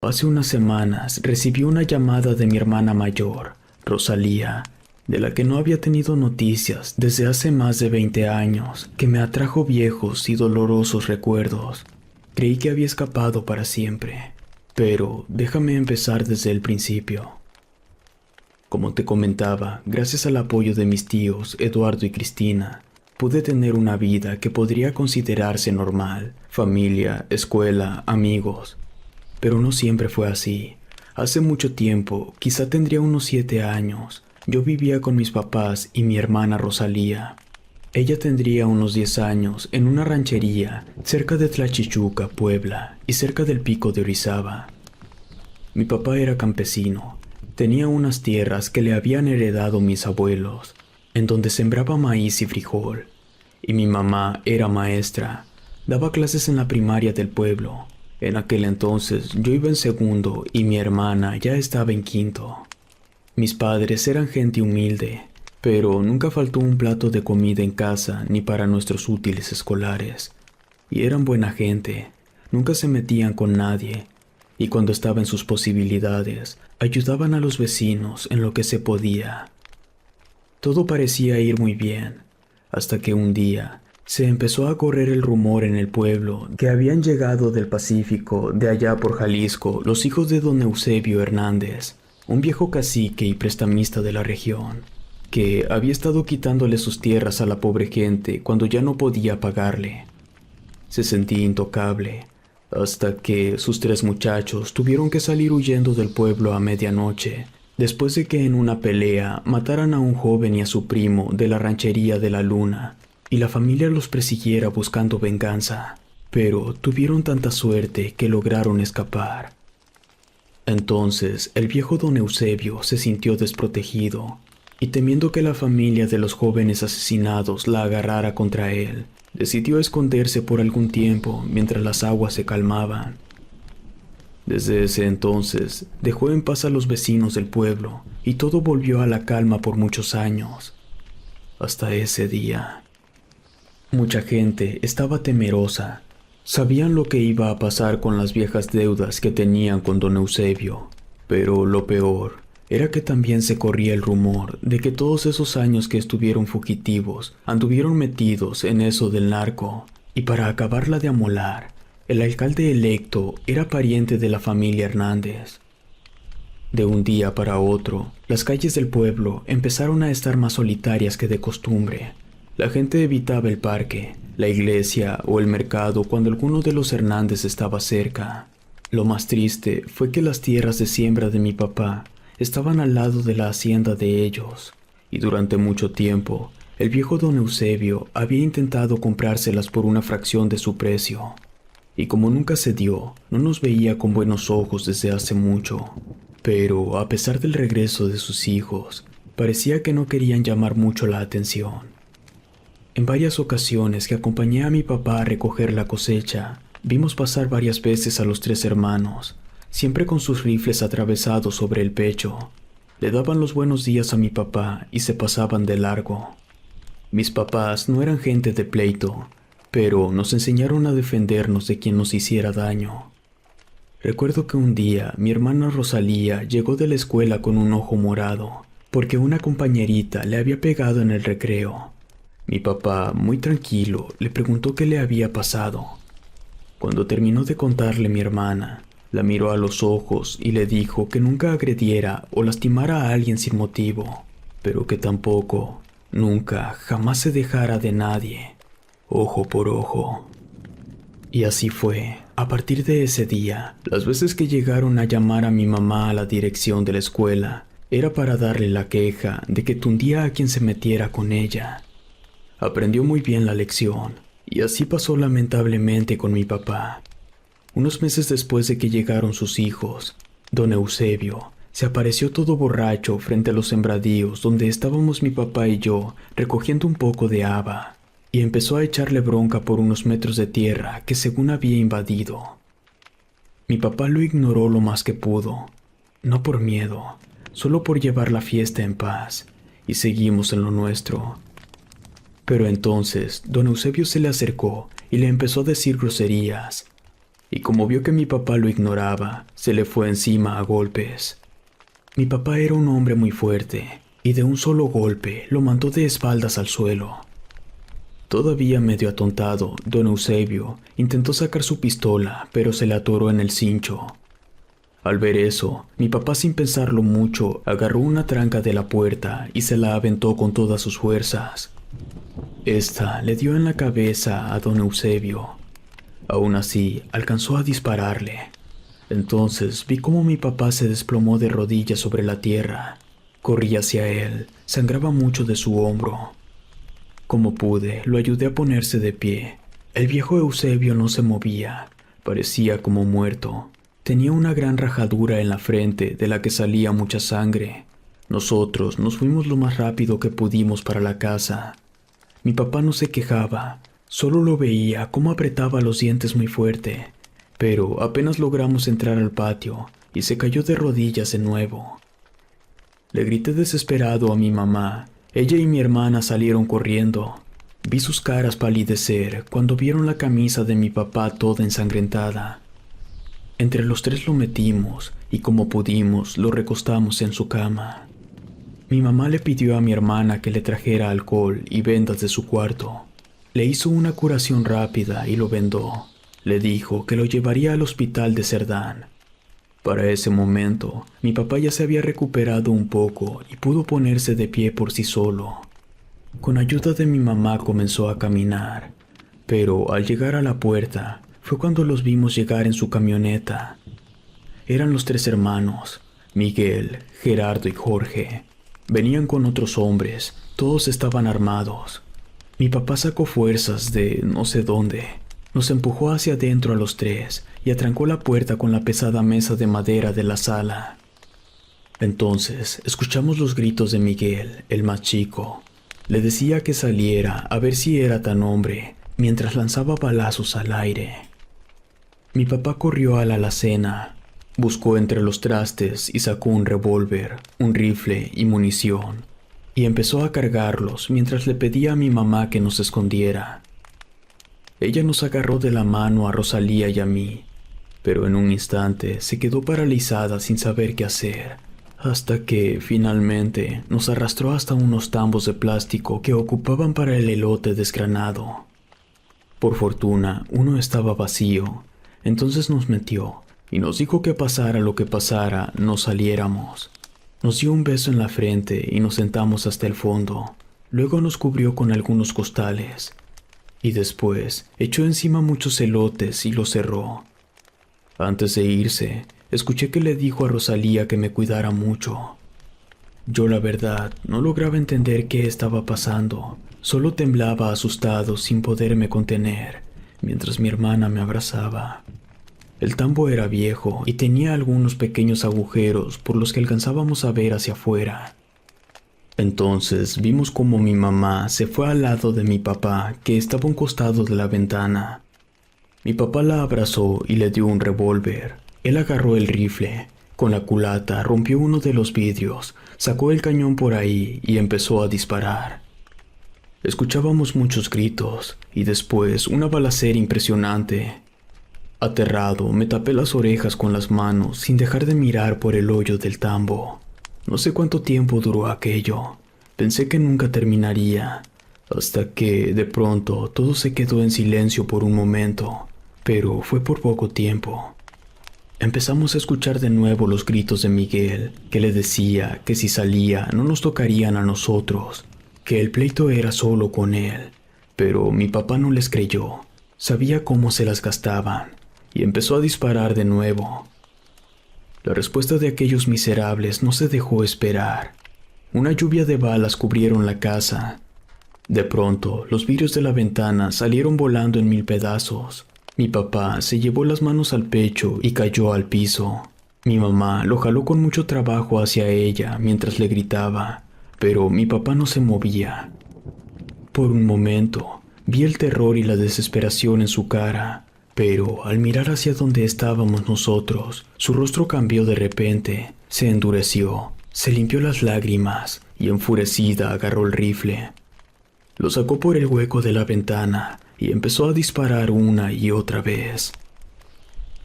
Hace unas semanas recibí una llamada de mi hermana mayor, Rosalía, de la que no había tenido noticias desde hace más de 20 años, que me atrajo viejos y dolorosos recuerdos. Creí que había escapado para siempre, pero déjame empezar desde el principio. Como te comentaba, gracias al apoyo de mis tíos, Eduardo y Cristina, pude tener una vida que podría considerarse normal: familia, escuela, amigos. Pero no siempre fue así. Hace mucho tiempo, quizá tendría unos 7 años, yo vivía con mis papás y mi hermana Rosalía. Ella tendría unos 10 años en una ranchería cerca de Tlachichuca, Puebla, y cerca del Pico de Orizaba. Mi papá era campesino. Tenía unas tierras que le habían heredado mis abuelos, en donde sembraba maíz y frijol. Y mi mamá era maestra. Daba clases en la primaria del pueblo. En aquel entonces yo iba en segundo y mi hermana ya estaba en quinto. Mis padres eran gente humilde, pero nunca faltó un plato de comida en casa ni para nuestros útiles escolares. Y eran buena gente, nunca se metían con nadie, y cuando estaba en sus posibilidades, ayudaban a los vecinos en lo que se podía. Todo parecía ir muy bien, hasta que un día se empezó a correr el rumor en el pueblo que habían llegado del Pacífico, de allá por Jalisco, los hijos de don Eusebio Hernández, un viejo cacique y prestamista de la región, que había estado quitándole sus tierras a la pobre gente cuando ya no podía pagarle. Se sentía intocable, hasta que sus 3 muchachos tuvieron que salir huyendo del pueblo a medianoche, después de que en una pelea mataran a un joven y a su primo de la ranchería de la Luna, y la familia los persiguiera buscando venganza, pero tuvieron tanta suerte que lograron escapar. Entonces el viejo don Eusebio se sintió desprotegido, y temiendo que la familia de los jóvenes asesinados la agarrara contra él, decidió esconderse por algún tiempo mientras las aguas se calmaban. Desde ese entonces dejó en paz a los vecinos del pueblo y todo volvió a la calma por muchos años, hasta ese día. Mucha gente estaba temerosa. Sabían lo que iba a pasar con las viejas deudas que tenían con don Eusebio, pero lo peor era que también se corría el rumor de que todos esos años que estuvieron fugitivos anduvieron metidos en eso del narco, y para acabarla de amolar, el alcalde electo era pariente de la familia Hernández. De un día para otro, las calles del pueblo empezaron a estar más solitarias que de costumbre. La gente evitaba el parque, la iglesia o el mercado cuando alguno de los Hernández estaba cerca. Lo más triste fue que las tierras de siembra de mi papá estaban al lado de la hacienda de ellos, y durante mucho tiempo el viejo don Eusebio había intentado comprárselas por una fracción de su precio, y como nunca se dio, no nos veía con buenos ojos desde hace mucho. Pero a pesar del regreso de sus hijos, parecía que no querían llamar mucho la atención. En varias ocasiones que acompañé a mi papá a recoger la cosecha, vimos pasar varias veces a los 3 hermanos, siempre con sus rifles atravesados sobre el pecho. Le daban los buenos días a mi papá y se pasaban de largo. Mis papás no eran gente de pleito, pero nos enseñaron a defendernos de quien nos hiciera daño. Recuerdo que un día mi hermana Rosalía llegó de la escuela con un ojo morado, porque una compañerita le había pegado en el recreo. Mi papá, muy tranquilo, le preguntó qué le había pasado. Cuando terminó de contarle mi hermana, la miró a los ojos y le dijo que nunca agrediera o lastimara a alguien sin motivo, pero que tampoco, nunca, jamás se dejara de nadie, ojo por ojo. Y así fue. A partir de ese día, las veces que llegaron a llamar a mi mamá a la dirección de la escuela, era para darle la queja de que tundía a quien se metiera con ella. Aprendió muy bien la lección, y así pasó lamentablemente con mi papá. Unos meses después de que llegaron sus hijos, don Eusebio se apareció todo borracho frente a los sembradíos donde estábamos mi papá y yo recogiendo un poco de haba, y empezó a echarle bronca por unos metros de tierra que según había invadido. Mi papá lo ignoró lo más que pudo, no por miedo, solo por llevar la fiesta en paz, y seguimos en lo nuestro. Pero entonces don Eusebio se le acercó y le empezó a decir groserías. y como vio que mi papá lo ignoraba, se le fue encima a golpes. Mi papá era un hombre muy fuerte, y de un solo golpe lo mandó de espaldas al suelo. Todavía medio atontado, don Eusebio intentó sacar su pistola, pero se le atoró en el cincho. Al ver eso, mi papá sin pensarlo mucho agarró una tranca de la puerta y se la aventó con todas sus fuerzas. Esta le dio en la cabeza a don Eusebio. Aún así, alcanzó a dispararle. Entonces vi cómo mi papá se desplomó de rodillas sobre la tierra. Corrí hacia él, sangraba mucho de su hombro. Como pude, lo ayudé a ponerse de pie. El viejo Eusebio no se movía, parecía como muerto. Tenía una gran rajadura en la frente de la que salía mucha sangre. Nosotros nos fuimos lo más rápido que pudimos para la casa. Mi papá no se quejaba, solo lo veía cómo apretaba los dientes muy fuerte. Pero apenas logramos entrar al patio y se cayó de rodillas de nuevo. Le grité desesperado a mi mamá. Ella y mi hermana salieron corriendo. Vi sus caras palidecer cuando vieron la camisa de mi papá toda ensangrentada. Entre los tres lo metimos y como pudimos lo recostamos en su cama. Mi mamá le pidió a mi hermana que le trajera alcohol y vendas de su cuarto. Le hizo una curación rápida y lo vendó. Le dijo que lo llevaría al hospital de Cerdán. Para ese momento, mi papá ya se había recuperado un poco y pudo ponerse de pie por sí solo. Con ayuda de mi mamá comenzó a caminar, pero al llegar a la puerta fue cuando los vimos llegar en su camioneta. Eran los tres hermanos, Miguel, Gerardo y Jorge. Venían con otros hombres, todos estaban armados. Mi papá sacó fuerzas de no sé dónde. Nos empujó hacia adentro a los tres y atrancó la puerta con la pesada mesa de madera de la sala. Entonces escuchamos los gritos de Miguel, el más chico. Le decía que saliera a ver si era tan hombre, mientras lanzaba balazos al aire. Mi papá corrió a la alacena, buscó entre los trastes y sacó un revólver, un rifle y munición, y empezó a cargarlos mientras le pedía a mi mamá que nos escondiera. Ella nos agarró de la mano a Rosalía y a mí, pero en un instante se quedó paralizada sin saber qué hacer, hasta que, finalmente, nos arrastró hasta unos tambos de plástico que ocupaban para el elote desgranado. Por fortuna, uno estaba vacío, entonces nos metió y nos dijo que pasara lo que pasara, no saliéramos. Nos dio un beso en la frente y nos sentamos hasta el fondo. Luego nos cubrió con algunos costales. Y después echó encima muchos elotes y los cerró. Antes de irse, escuché que le dijo a Rosalía que me cuidara mucho. Yo, la verdad, no lograba entender qué estaba pasando. Solo temblaba asustado sin poderme contener, mientras mi hermana me abrazaba. El tambo era viejo y tenía algunos pequeños agujeros por los que alcanzábamos a ver hacia afuera. Entonces vimos como mi mamá se fue al lado de mi papá, que estaba a un costado de la ventana. Mi papá la abrazó y le dio un revólver. Él agarró el rifle. Con la culata rompió uno de los vidrios, sacó el cañón por ahí y empezó a disparar. Escuchábamos muchos gritos y después una balacera impresionante. Aterrado, me tapé las orejas con las manos sin dejar de mirar por el hoyo del tambo. No sé cuánto tiempo duró aquello. Pensé que nunca terminaría, hasta que, de pronto, todo se quedó en silencio por un momento, pero fue por poco tiempo. Empezamos a escuchar de nuevo los gritos de Miguel, que le decía que si salía no nos tocarían a nosotros, que el pleito era solo con él, pero mi papá no les creyó. Sabía cómo se las gastaban, y empezó a disparar de nuevo. La respuesta de aquellos miserables no se dejó esperar. Una lluvia de balas cubrieron la casa. De pronto, los vidrios de la ventana salieron volando en 1000 pedazos. Mi papá se llevó las manos al pecho y cayó al piso. Mi mamá lo jaló con mucho trabajo hacia ella mientras le gritaba, pero mi papá no se movía. Por un momento, vi el terror y la desesperación en su cara. Pero al mirar hacia donde estábamos nosotros, su rostro cambió de repente, se endureció, se limpió las lágrimas y enfurecida agarró el rifle. Lo sacó por el hueco de la ventana y empezó a disparar una y otra vez.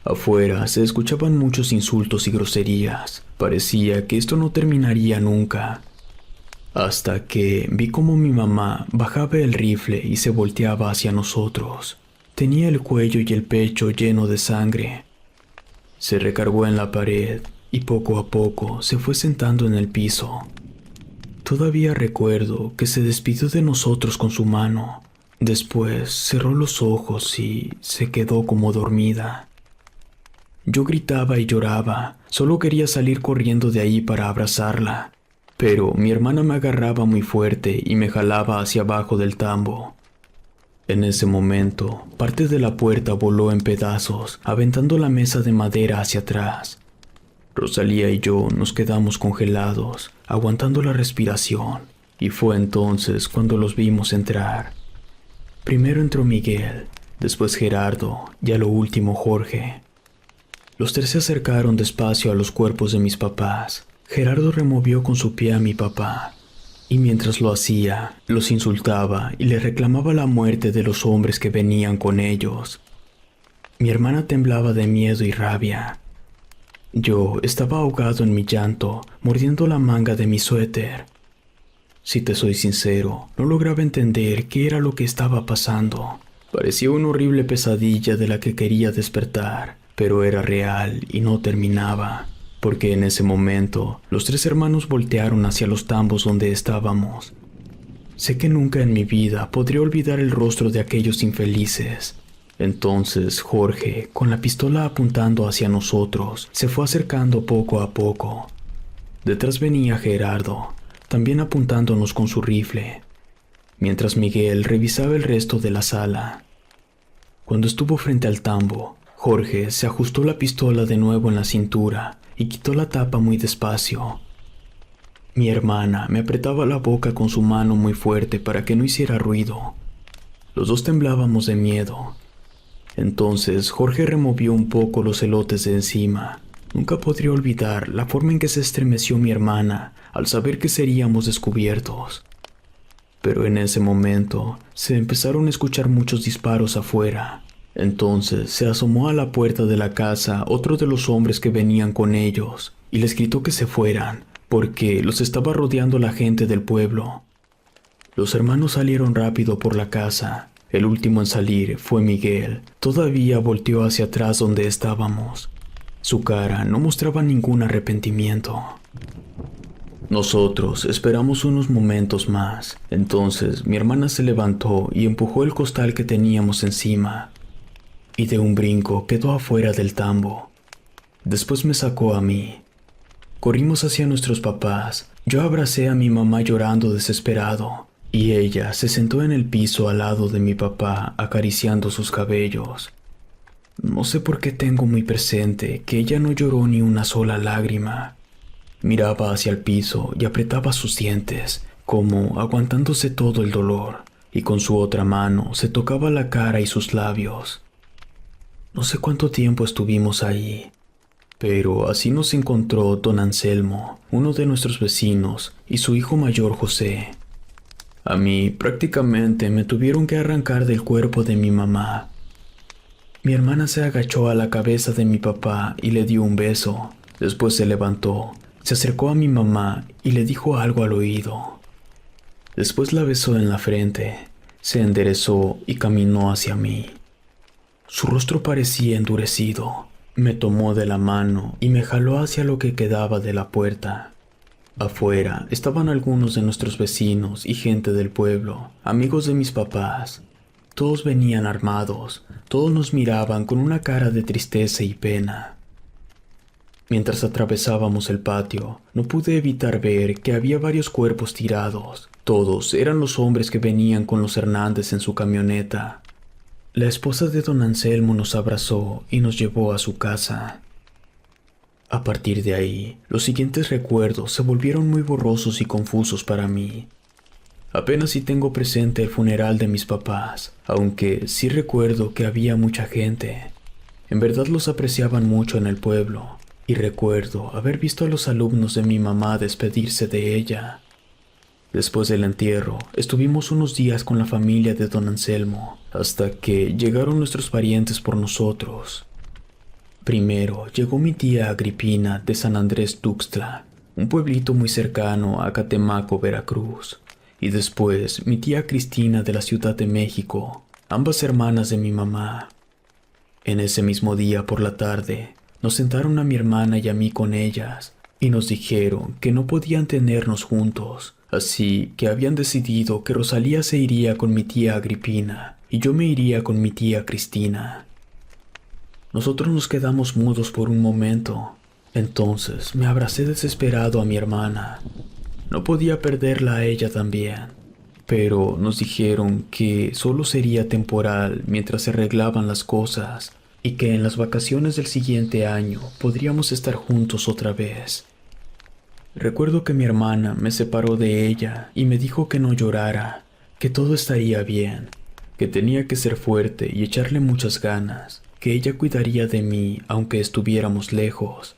Afuera se escuchaban muchos insultos y groserías. Parecía que esto no terminaría nunca. Hasta que vi como mi mamá bajaba el rifle y se volteaba hacia nosotros. Tenía el cuello y el pecho lleno de sangre. Se recargó en la pared y poco a poco se fue sentando en el piso. Todavía recuerdo que se despidió de nosotros con su mano. Después cerró los ojos y se quedó como dormida. Yo gritaba y lloraba, solo quería salir corriendo de ahí para abrazarla, pero mi hermana me agarraba muy fuerte y me jalaba hacia abajo del tambo. En ese momento, parte de la puerta voló en pedazos, aventando la mesa de madera hacia atrás. Rosalía y yo nos quedamos congelados, aguantando la respiración, y fue entonces cuando los vimos entrar. Primero entró Miguel, después Gerardo y a lo último Jorge. Los tres se acercaron despacio a los cuerpos de mis papás. Gerardo removió con su pie a mi papá, y mientras lo hacía, los insultaba y le reclamaba la muerte de los hombres que venían con ellos. Mi hermana temblaba de miedo y rabia. Yo estaba ahogado en mi llanto, mordiendo la manga de mi suéter. Si te soy sincero, no lograba entender qué era lo que estaba pasando. Parecía una horrible pesadilla de la que quería despertar, pero era real y no terminaba, porque en ese momento los tres hermanos voltearon hacia los tambos donde estábamos. Sé que nunca en mi vida podré olvidar el rostro de aquellos infelices. Entonces Jorge, con la pistola apuntando hacia nosotros, se fue acercando poco a poco. Detrás venía Gerardo, también apuntándonos con su rifle, mientras Miguel revisaba el resto de la sala. Cuando estuvo frente al tambo, Jorge se ajustó la pistola de nuevo en la cintura y quitó la tapa muy despacio. Mi hermana me apretaba la boca con su mano muy fuerte para que no hiciera ruido. Los dos temblábamos de miedo. Entonces Jorge removió un poco los elotes de encima. Nunca podría olvidar la forma en que se estremeció mi hermana al saber que seríamos descubiertos. Pero en ese momento se empezaron a escuchar muchos disparos afuera. Entonces se asomó a la puerta de la casa otro de los hombres que venían con ellos y les gritó que se fueran, porque los estaba rodeando la gente del pueblo. Los hermanos salieron rápido por la casa. El último en salir fue Miguel. Todavía volteó hacia atrás donde estábamos. Su cara no mostraba ningún arrepentimiento. Nosotros esperamos unos momentos más. Entonces mi hermana se levantó y empujó el costal que teníamos encima, y de un brinco quedó afuera del tambo. Después me sacó a mí. Corrimos hacia nuestros papás. Yo abracé a mi mamá llorando desesperado, y ella se sentó en el piso al lado de mi papá acariciando sus cabellos. No sé por qué tengo muy presente que ella no lloró ni una sola lágrima. Miraba hacia el piso y apretaba sus dientes, como aguantándose todo el dolor, y con su otra mano se tocaba la cara y sus labios. No sé cuánto tiempo estuvimos ahí, pero así nos encontró don Anselmo, uno de nuestros vecinos, y su hijo mayor José. A mí prácticamente me tuvieron que arrancar del cuerpo de mi mamá. Mi hermana se agachó a la cabeza de mi papá y le dio un beso. Después se levantó, se acercó a mi mamá y le dijo algo al oído. Después la besó en la frente, se enderezó y caminó hacia mí. Su rostro parecía endurecido. Me tomó de la mano y me jaló hacia lo que quedaba de la puerta. Afuera estaban algunos de nuestros vecinos y gente del pueblo, amigos de mis papás. Todos venían armados, todos nos miraban con una cara de tristeza y pena. Mientras atravesábamos el patio, no pude evitar ver que había varios cuerpos tirados. Todos eran los hombres que venían con los Hernández en su camioneta. La esposa de don Anselmo nos abrazó y nos llevó a su casa. A partir de ahí, los siguientes recuerdos se volvieron muy borrosos y confusos para mí. Apenas sí tengo presente el funeral de mis papás, aunque sí recuerdo que había mucha gente. En verdad los apreciaban mucho en el pueblo, y recuerdo haber visto a los alumnos de mi mamá despedirse de ella. Después del entierro, estuvimos unos días con la familia de don Anselmo, hasta que llegaron nuestros parientes por nosotros. Primero llegó mi tía Agripina de San Andrés Tuxtla, un pueblito muy cercano a Catemaco, Veracruz, y después mi tía Cristina de la Ciudad de México, ambas hermanas de mi mamá. En ese mismo día por la tarde, nos sentaron a mi hermana y a mí con ellas, y nos dijeron que no podían tenernos juntos, así que habían decidido que Rosalía se iría con mi tía Agripina, y yo me iría con mi tía Cristina. Nosotros nos quedamos mudos por un momento. Entonces me abracé desesperado a mi hermana. No podía perderla a ella también. Pero nos dijeron que solo sería temporal mientras se arreglaban las cosas y que en las vacaciones del siguiente año podríamos estar juntos otra vez. Recuerdo que mi hermana me separó de ella y me dijo que no llorara, que todo estaría bien, que tenía que ser fuerte y echarle muchas ganas, que ella cuidaría de mí aunque estuviéramos lejos.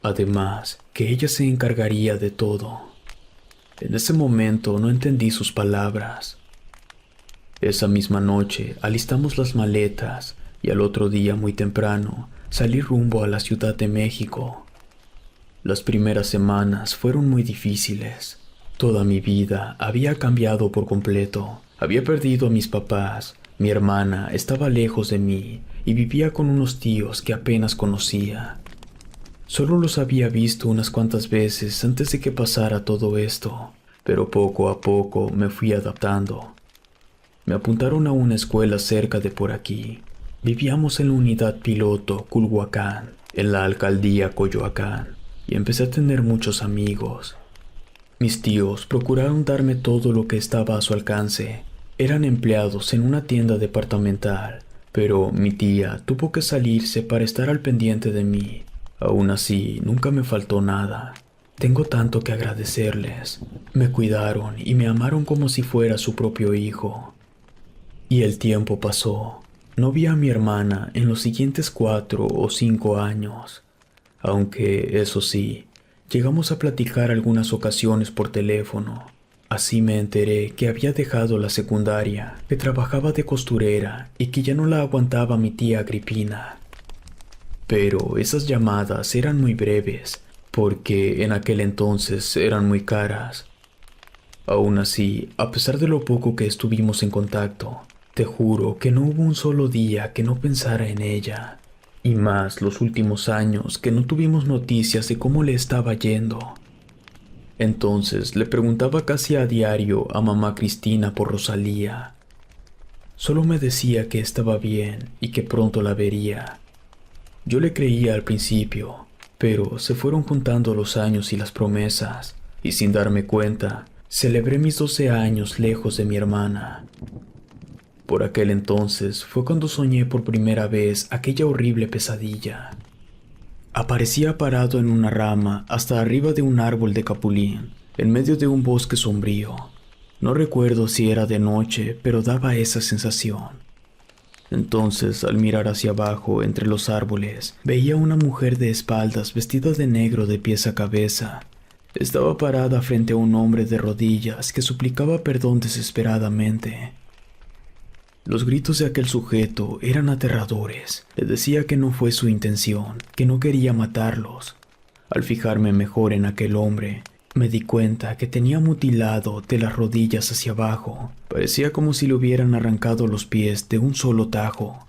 Además, que ella se encargaría de todo. En ese momento no entendí sus palabras. Esa misma noche alistamos las maletas y al otro día muy temprano salí rumbo a la Ciudad de México. Las primeras semanas fueron muy difíciles. Toda mi vida había cambiado por completo. Había perdido a mis papás, mi hermana estaba lejos de mí y vivía con unos tíos que apenas conocía. Solo los había visto unas cuantas veces antes de que pasara todo esto, pero poco a poco me fui adaptando. Me apuntaron a una escuela cerca de por aquí. Vivíamos en la unidad piloto Culhuacán, en la alcaldía Coyoacán, y empecé a tener muchos amigos. Mis tíos procuraron darme todo lo que estaba a su alcance. Eran empleados en una tienda departamental, pero mi tía tuvo que salirse para estar al pendiente de mí. Aún así, nunca me faltó nada. Tengo tanto que agradecerles. Me cuidaron y me amaron como si fuera su propio hijo. Y el tiempo pasó. No vi a mi hermana en los siguientes 4 o 5 años. Aunque, eso sí, llegamos a platicar algunas ocasiones por teléfono. Así me enteré que había dejado la secundaria, que trabajaba de costurera y que ya no la aguantaba mi tía Agripina. Pero esas llamadas eran muy breves, porque en aquel entonces eran muy caras. Aún así, a pesar de lo poco que estuvimos en contacto, te juro que no hubo un solo día que no pensara en ella. Y más los últimos años que no tuvimos noticias de cómo le estaba yendo. Entonces le preguntaba casi a diario a mamá Cristina por Rosalía. Solo me decía que estaba bien y que pronto la vería. Yo le creía al principio, pero se fueron juntando los años y las promesas, y sin darme cuenta, celebré mis 12 años lejos de mi hermana. Por aquel entonces fue cuando soñé por primera vez aquella horrible pesadilla. Aparecía parado en una rama hasta arriba de un árbol de capulín, en medio de un bosque sombrío. No recuerdo si era de noche, pero daba esa sensación. Entonces, al mirar hacia abajo, entre los árboles, veía una mujer de espaldas vestida de negro de pies a cabeza. Estaba parada frente a un hombre de rodillas que suplicaba perdón desesperadamente. Los gritos de aquel sujeto eran aterradores. Le decía que no fue su intención, que no quería matarlos. Al fijarme mejor en aquel hombre, me di cuenta que tenía mutilado de las rodillas hacia abajo. Parecía como si le hubieran arrancado los pies de un solo tajo.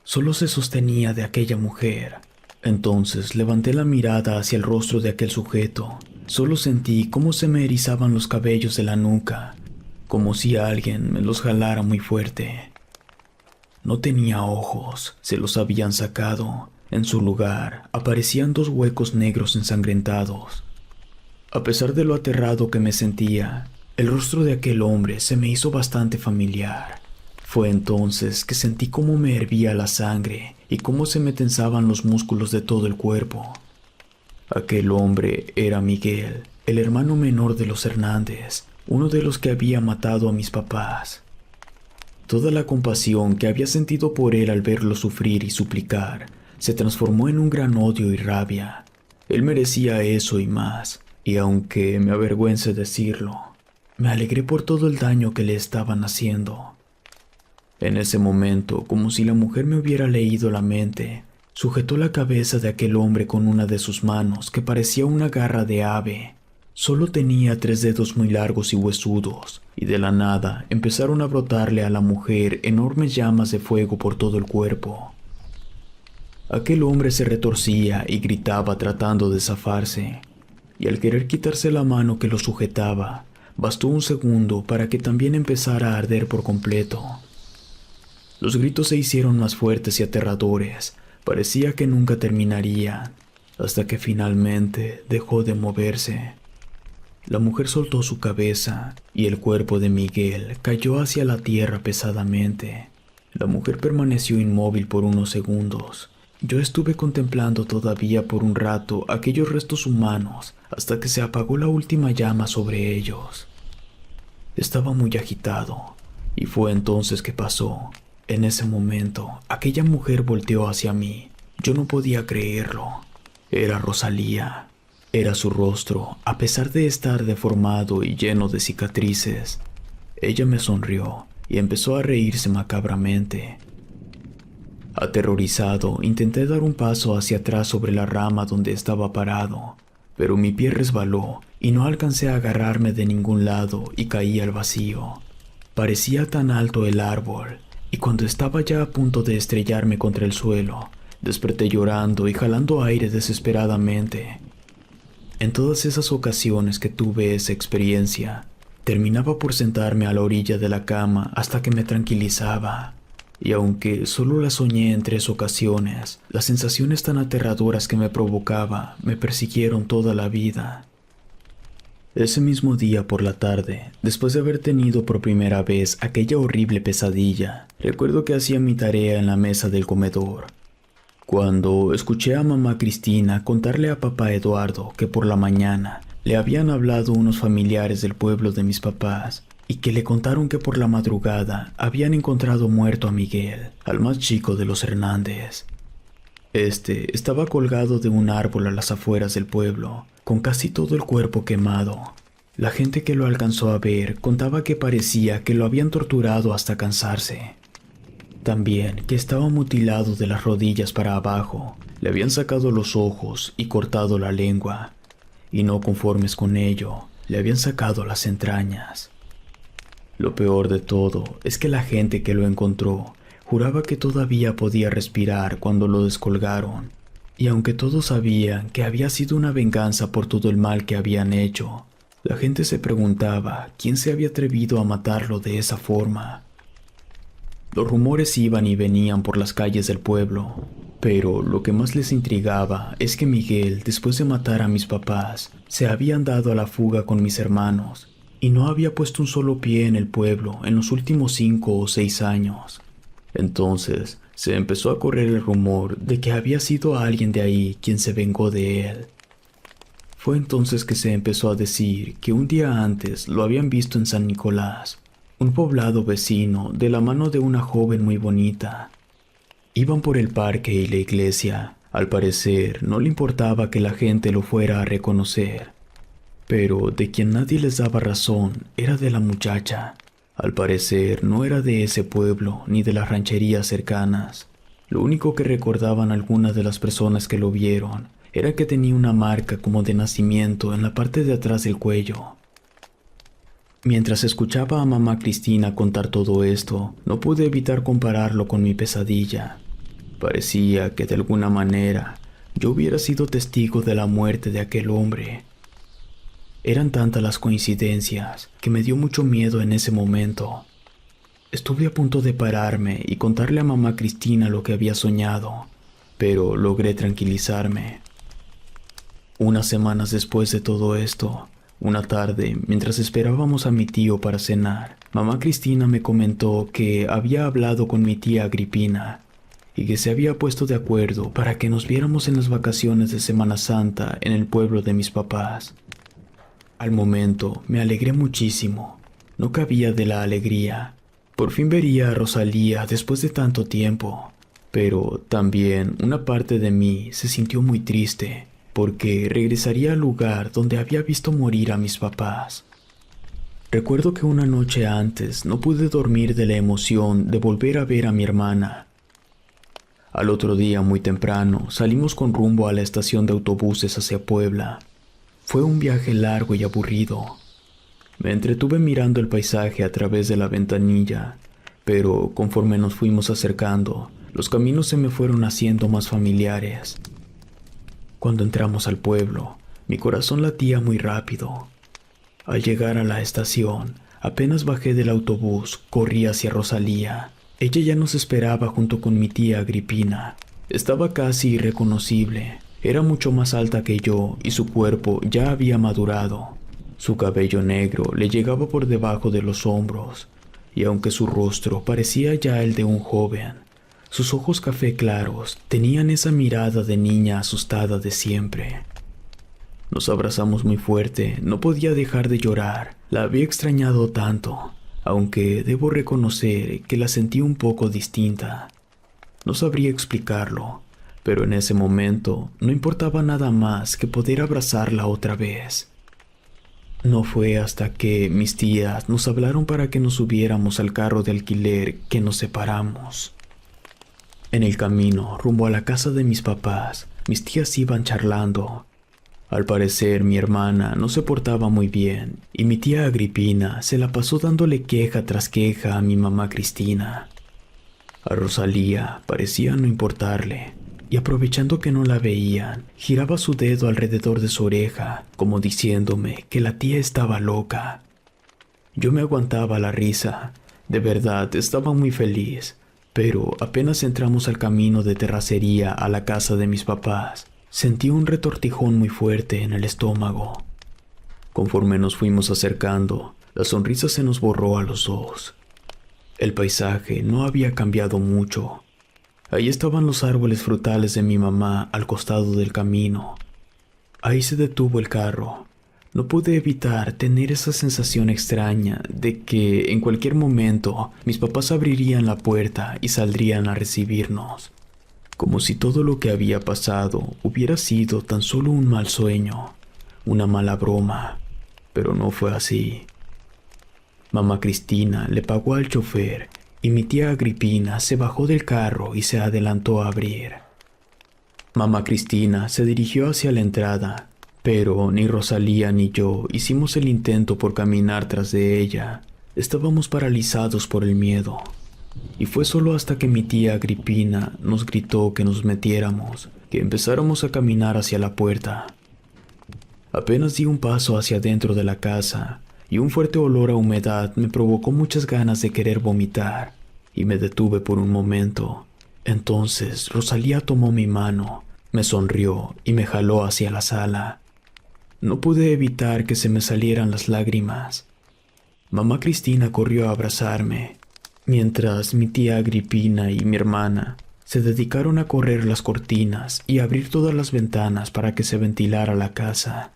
Solo se sostenía de aquella mujer. Entonces levanté la mirada hacia el rostro de aquel sujeto. Solo sentí cómo se me erizaban los cabellos de la nuca, como si alguien me los jalara muy fuerte. No tenía ojos, se los habían sacado. En su lugar aparecían 2 huecos negros ensangrentados. A pesar de lo aterrado que me sentía, el rostro de aquel hombre se me hizo bastante familiar. Fue entonces que sentí cómo me hervía la sangre y cómo se me tensaban los músculos de todo el cuerpo. Aquel hombre era Miguel, el hermano menor de los Hernández, uno de los que había matado a mis papás. Toda la compasión que había sentido por él al verlo sufrir y suplicar se transformó en un gran odio y rabia. Él merecía eso y más. Y aunque me avergüence decirlo, me alegré por todo el daño que le estaban haciendo. En ese momento, como si la mujer me hubiera leído la mente, Sujetó la cabeza de aquel hombre con una de sus manos que parecía una garra de ave. Solo tenía 3 dedos muy largos y huesudos, y de la nada empezaron a brotarle a la mujer enormes llamas de fuego por todo el cuerpo. Aquel hombre se retorcía y gritaba tratando de zafarse, y al querer quitarse la mano que lo sujetaba, bastó un segundo para que también empezara a arder por completo. Los gritos se hicieron más fuertes y aterradores, parecía que nunca terminarían, hasta que finalmente dejó de moverse. La mujer soltó su cabeza y el cuerpo de Miguel cayó hacia la tierra pesadamente. La mujer permaneció inmóvil por unos segundos. Yo estuve contemplando todavía por un rato aquellos restos humanos hasta que se apagó la última llama sobre ellos. Estaba muy agitado, y fue entonces que pasó. En ese momento, aquella mujer volteó hacia mí. Yo no podía creerlo. Era Rosalía. Era su rostro, a pesar de estar deformado y lleno de cicatrices. Ella me sonrió y empezó a reírse macabramente. Aterrorizado, intenté dar un paso hacia atrás sobre la rama donde estaba parado, pero mi pie resbaló y no alcancé a agarrarme de ningún lado y caí al vacío. Parecía tan alto el árbol, y cuando estaba ya a punto de estrellarme contra el suelo, desperté llorando y jalando aire desesperadamente. En todas esas ocasiones que tuve esa experiencia, terminaba por sentarme a la orilla de la cama hasta que me tranquilizaba. Y aunque solo la soñé en 3 ocasiones, las sensaciones tan aterradoras que me provocaba me persiguieron toda la vida. Ese mismo día por la tarde, después de haber tenido por primera vez aquella horrible pesadilla, recuerdo que hacía mi tarea en la mesa del comedor, cuando escuché a mamá Cristina contarle a papá Eduardo que por la mañana le habían hablado unos familiares del pueblo de mis papás y que le contaron que por la madrugada habían encontrado muerto a Miguel, al más chico de los Hernández. Este estaba colgado de un árbol a las afueras del pueblo, con casi todo el cuerpo quemado. La gente que lo alcanzó a ver contaba que parecía que lo habían torturado hasta cansarse. También que estaba mutilado de las rodillas para abajo, le habían sacado los ojos y cortado la lengua, y no conformes con ello, le habían sacado las entrañas. Lo peor de todo es que la gente que lo encontró juraba que todavía podía respirar cuando lo descolgaron, y aunque todos sabían que había sido una venganza por todo el mal que habían hecho, la gente se preguntaba quién se había atrevido a matarlo de esa forma. Los rumores iban y venían por las calles del pueblo, pero lo que más les intrigaba es que Miguel, después de matar a mis papás, se habían dado a la fuga con mis hermanos y no había puesto un solo pie en el pueblo en los últimos 5 o 6 años. Entonces se empezó a correr el rumor de que había sido alguien de ahí quien se vengó de él. Fue entonces que se empezó a decir que un día antes lo habían visto en San Nicolás, un poblado vecino, de la mano de una joven muy bonita. Iban por el parque y la iglesia. Al parecer, no le importaba que la gente lo fuera a reconocer. Pero de quien nadie les daba razón era de la muchacha. Al parecer, no era de ese pueblo ni de las rancherías cercanas. Lo único que recordaban algunas de las personas que lo vieron era que tenía una marca como de nacimiento en la parte de atrás del cuello. Mientras escuchaba a mamá Cristina contar todo esto, no pude evitar compararlo con mi pesadilla. Parecía que de alguna manera yo hubiera sido testigo de la muerte de aquel hombre. Eran tantas las coincidencias que me dio mucho miedo en ese momento. Estuve a punto de pararme y contarle a mamá Cristina lo que había soñado, pero logré tranquilizarme. Unas semanas después de todo esto, una tarde, mientras esperábamos a mi tío para cenar, mamá Cristina me comentó que había hablado con mi tía Agripina y que se había puesto de acuerdo para que nos viéramos en las vacaciones de Semana Santa en el pueblo de mis papás. Al momento me alegré muchísimo, no cabía de la alegría. Por fin vería a Rosalía después de tanto tiempo, pero también una parte de mí se sintió muy triste, porque regresaría al lugar donde había visto morir a mis papás. Recuerdo que una noche antes no pude dormir de la emoción de volver a ver a mi hermana. Al otro día, muy temprano, salimos con rumbo a la estación de autobuses hacia Puebla. Fue un viaje largo y aburrido. Me entretuve mirando el paisaje a través de la ventanilla, pero conforme nos fuimos acercando, los caminos se me fueron haciendo más familiares. Cuando entramos al pueblo, mi corazón latía muy rápido. Al llegar a la estación, apenas bajé del autobús, corrí hacia Rosalía. Ella ya nos esperaba junto con mi tía Agripina. Estaba casi irreconocible. Era mucho más alta que yo y su cuerpo ya había madurado. Su cabello negro le llegaba por debajo de los hombros, y aunque su rostro parecía ya el de un joven, sus ojos café claros tenían esa mirada de niña asustada de siempre. Nos abrazamos muy fuerte, no podía dejar de llorar, la había extrañado tanto, aunque debo reconocer que la sentí un poco distinta. No sabría explicarlo, pero en ese momento no importaba nada más que poder abrazarla otra vez. No fue hasta que mis tías nos hablaron para que nos subiéramos al carro de alquiler que nos separamos. En el camino, rumbo a la casa de mis papás, mis tías iban charlando. Al parecer, mi hermana no se portaba muy bien, y mi tía Agripina se la pasó dándole queja tras queja a mi mamá Cristina. A Rosalía parecía no importarle, y aprovechando que no la veían, giraba su dedo alrededor de su oreja, como diciéndome que la tía estaba loca. Yo me aguantaba la risa, de verdad estaba muy feliz, pero apenas entramos al camino de terracería a la casa de mis papás, sentí un retortijón muy fuerte en el estómago. Conforme nos fuimos acercando, la sonrisa se nos borró a los dos. El paisaje no había cambiado mucho. Ahí estaban los árboles frutales de mi mamá al costado del camino. Ahí se detuvo el carro. No pude evitar tener esa sensación extraña de que en cualquier momento mis papás abrirían la puerta y saldrían a recibirnos, como si todo lo que había pasado hubiera sido tan solo un mal sueño, una mala broma, pero no fue así. Mamá Cristina le pagó al chofer y mi tía Agripina se bajó del carro y se adelantó a abrir. Mamá Cristina se dirigió hacia la entrada, pero ni Rosalía ni yo hicimos el intento por caminar tras de ella. Estábamos paralizados por el miedo, y fue solo hasta que mi tía Agripina nos gritó que nos metiéramos, que empezáramos a caminar hacia la puerta. Apenas di un paso hacia adentro de la casa, y un fuerte olor a humedad me provocó muchas ganas de querer vomitar, y me detuve por un momento. Entonces Rosalía tomó mi mano, me sonrió y me jaló hacia la sala. No pude evitar que se me salieran las lágrimas. Mamá Cristina corrió a abrazarme, mientras mi tía Agripina y mi hermana se dedicaron a correr las cortinas y abrir todas las ventanas para que se ventilara la casa.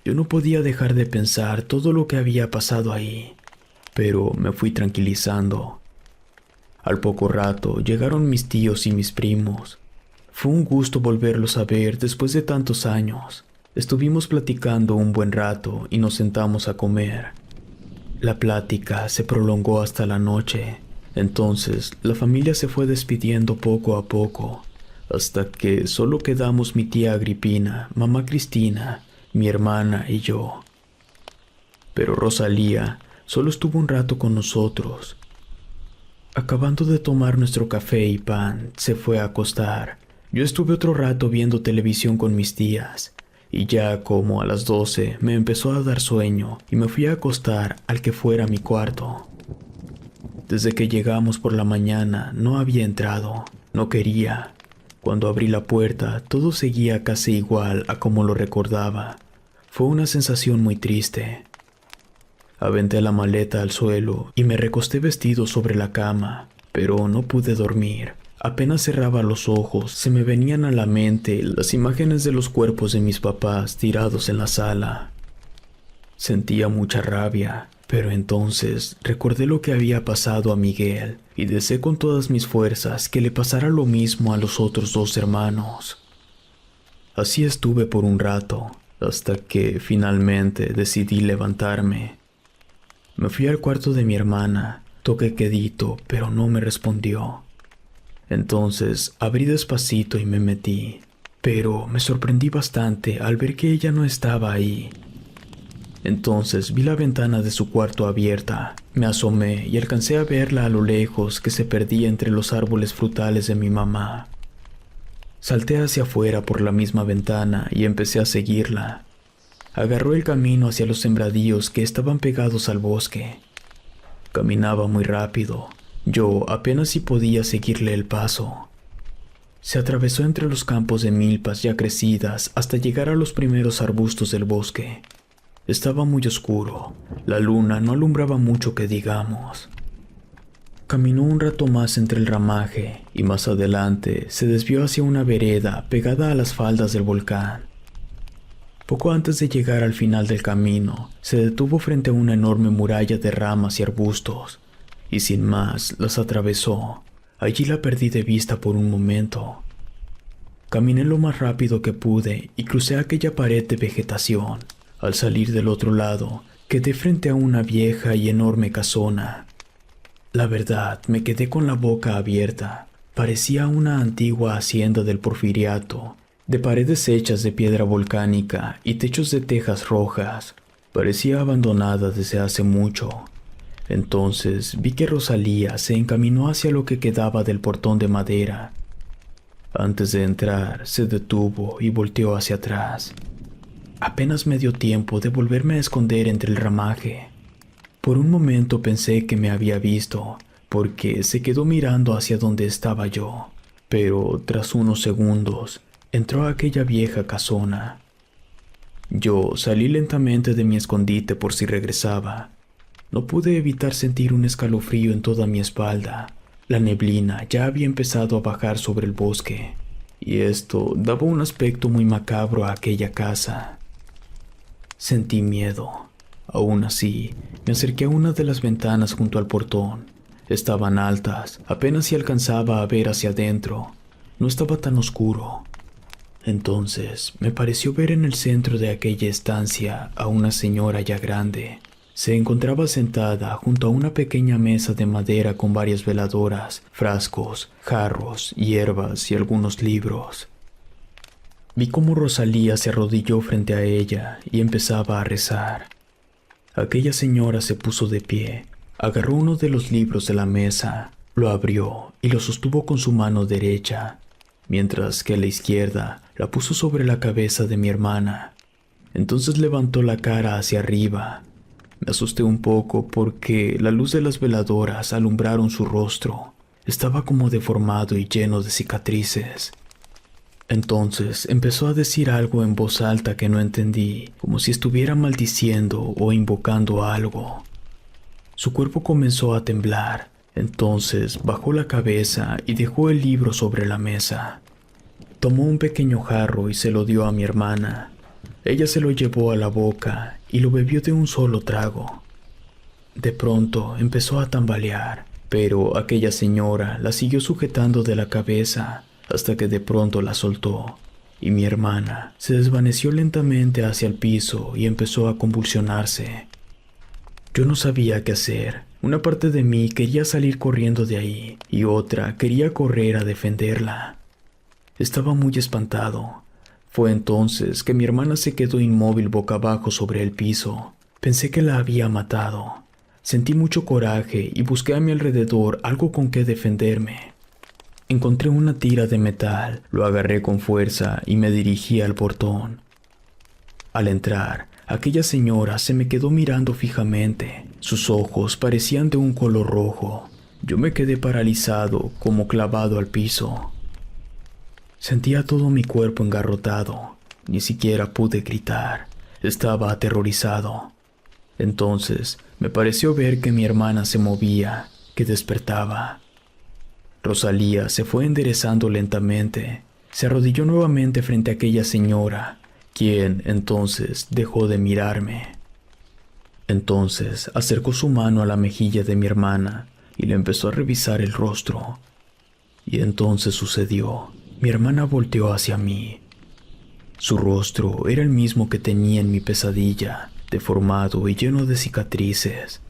Yo no podía dejar de pensar todo lo que había pasado ahí, pero me fui tranquilizando. Al poco rato llegaron mis tíos y mis primos. Fue un gusto volverlos a ver después de tantos años. Estuvimos platicando un buen rato y nos sentamos a comer. La plática se prolongó hasta la noche. Entonces la familia se fue despidiendo poco a poco, hasta que solo quedamos mi tía Agripina, mamá Cristina, mi hermana y yo. Pero Rosalía solo estuvo un rato con nosotros. Acabando de tomar nuestro café y pan, se fue a acostar. Yo estuve otro rato viendo televisión con mis tías, y ya como a las 12 me empezó a dar sueño y me fui a acostar al que fuera mi cuarto. Desde que llegamos por la mañana no había entrado, no quería. Cuando abrí la puerta todo seguía casi igual a como lo recordaba. Fue una sensación muy triste. Aventé la maleta al suelo y me recosté vestido sobre la cama, pero no pude dormir. Apenas cerraba los ojos, se me venían a la mente las imágenes de los cuerpos de mis papás tirados en la sala. Sentía mucha rabia, pero entonces recordé lo que había pasado a Miguel y deseé con todas mis fuerzas que le pasara lo mismo a los otros dos hermanos. Así estuve por un rato, hasta que finalmente decidí levantarme. Me fui al cuarto de mi hermana, toqué quedito, pero no me respondió. Entonces abrí despacito y me metí, pero me sorprendí bastante al ver que ella no estaba ahí. Entonces vi la ventana de su cuarto abierta, me asomé y alcancé a verla a lo lejos que se perdía entre los árboles frutales de mi mamá. Salté hacia afuera por la misma ventana y empecé a seguirla. Agarró el camino hacia los sembradíos que estaban pegados al bosque. Caminaba muy rápido. Yo apenas si podía seguirle el paso. Se atravesó entre los campos de milpas ya crecidas hasta llegar a los primeros arbustos del bosque. Estaba muy oscuro. La luna no alumbraba mucho que digamos. Caminó un rato más entre el ramaje y más adelante se desvió hacia una vereda pegada a las faldas del volcán. Poco antes de llegar al final del camino, se detuvo frente a una enorme muralla de ramas y arbustos, y sin más las atravesó. Allí la perdí de vista por un momento. Caminé lo más rápido que pude y crucé aquella pared de vegetación. Al salir del otro lado, quedé frente a una vieja y enorme casona. La verdad, me quedé con la boca abierta. Parecía una antigua hacienda del Porfiriato, de paredes hechas de piedra volcánica y techos de tejas rojas. Parecía abandonada desde hace mucho. Entonces vi que Rosalía se encaminó hacia lo que quedaba del portón de madera. Antes de entrar, se detuvo y volteó hacia atrás. Apenas me dio tiempo de volverme a esconder entre el ramaje. Por un momento pensé que me había visto, porque se quedó mirando hacia donde estaba yo. Pero tras unos segundos, entró aquella vieja casona. Yo salí lentamente de mi escondite por si regresaba. No pude evitar sentir un escalofrío en toda mi espalda. La neblina ya había empezado a bajar sobre el bosque, y esto daba un aspecto muy macabro a aquella casa. Sentí miedo. Aún así, me acerqué a una de las ventanas junto al portón. Estaban altas, apenas si alcanzaba a ver hacia adentro. No estaba tan oscuro. Entonces, me pareció ver en el centro de aquella estancia a una señora ya grande. Se encontraba sentada junto a una pequeña mesa de madera con varias veladoras, frascos, jarros, hierbas y algunos libros. Vi cómo Rosalía se arrodilló frente a ella y empezaba a rezar. Aquella señora se puso de pie, agarró uno de los libros de la mesa, lo abrió y lo sostuvo con su mano derecha, mientras que la izquierda la puso sobre la cabeza de mi hermana. Entonces levantó la cara hacia arriba. Me asusté un poco porque la luz de las veladoras alumbraron su rostro. Estaba como deformado y lleno de cicatrices. Entonces empezó a decir algo en voz alta que no entendí, como si estuviera maldiciendo o invocando algo. Su cuerpo comenzó a temblar. Entonces bajó la cabeza y dejó el libro sobre la mesa. Tomó un pequeño jarro y se lo dio a mi hermana. Ella se lo llevó a la boca y lo bebió de un solo trago. De pronto empezó a tambalear, pero aquella señora la siguió sujetando de la cabeza hasta que de pronto la soltó, y mi hermana se desvaneció lentamente hacia el piso y empezó a convulsionarse. Yo no sabía qué hacer. Una parte de mí quería salir corriendo de ahí y otra quería correr a defenderla. Estaba muy espantado. Fue entonces que mi hermana se quedó inmóvil boca abajo sobre el piso. Pensé que la había matado. Sentí mucho coraje y busqué a mi alrededor algo con que defenderme. Encontré una tira de metal, lo agarré con fuerza y me dirigí al portón. Al entrar, aquella señora se me quedó mirando fijamente. Sus ojos parecían de un color rojo. Yo me quedé paralizado, como clavado al piso. Sentía todo mi cuerpo engarrotado. Ni siquiera pude gritar. Estaba aterrorizado. Entonces me pareció ver que mi hermana se movía, que despertaba. Rosalía se fue enderezando lentamente. Se arrodilló nuevamente frente a aquella señora, quien entonces dejó de mirarme. Entonces acercó su mano a la mejilla de mi hermana y le empezó a revisar el rostro. Y entonces sucedió. Mi hermana volteó hacia mí. Su rostro era el mismo que tenía en mi pesadilla, deformado y lleno de cicatrices.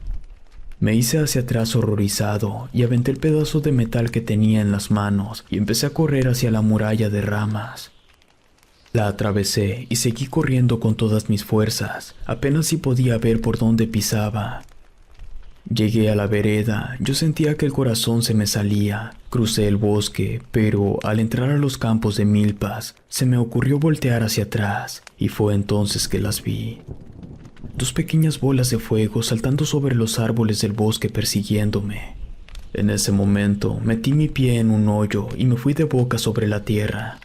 Me hice hacia atrás horrorizado y aventé el pedazo de metal que tenía en las manos y empecé a correr hacia la muralla de ramas. La atravesé y seguí corriendo con todas mis fuerzas, apenas si podía ver por dónde pisaba. Llegué a la vereda, yo sentía que el corazón se me salía. Crucé el bosque, pero al entrar a los campos de milpas, se me ocurrió voltear hacia atrás, y fue entonces que las vi. Dos pequeñas bolas de fuego saltando sobre los árboles del bosque persiguiéndome. En ese momento, metí mi pie en un hoyo y me fui de boca sobre la tierra.